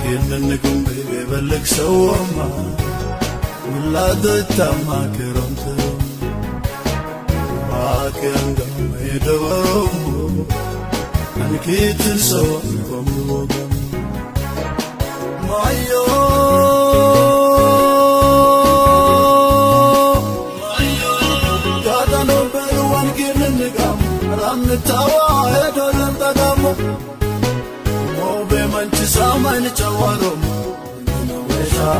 كننكم بيبلك سوما ولادت ما كرمت ما كان قم يدورم أنكيت سوامكم وقم مايو كاتنو بيوان كننكم رمتاوا هدولن تقامو بمنش سامن جوارم نوشا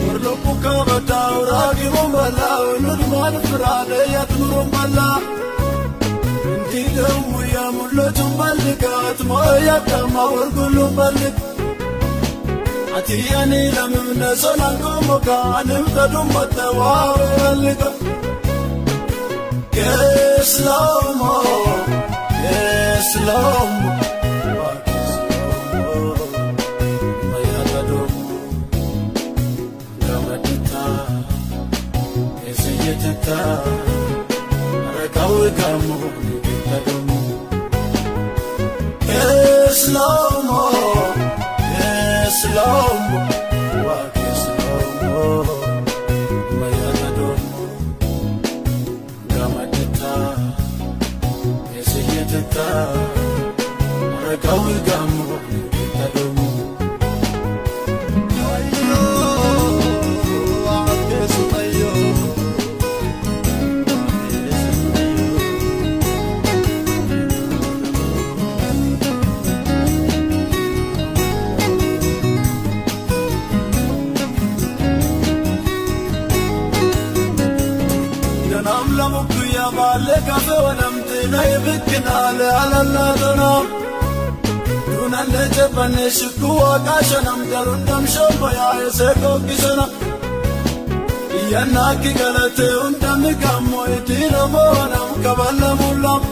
ورلوكا بداو راقي مبلا ندمان فراني يتنورم بلا انتي دمو يا ملوتم بلقات ما يكما ورقلو بلق اتياني لمن سنانكم وكان امتدم بتواوي بلقا Slow-mo, slow-mo, mayatadomo, gamadita, esiyetita, arakawi-kamo, nigitadomo. Slow-mo, slow-mo, slow-mo. Rekawi kamu tadomu ayo akesu ayo danam lamuku ya bale kafe wanamtina yibikina ala la dona Nandejebane shikuwa kashanam darundam shombaya eseko kisana Iyanaki galate undami kamo itino moanam kabala mulam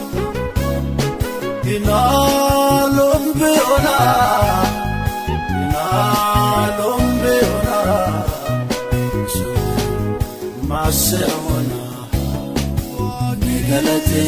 Inalombe ona Mase ona Galate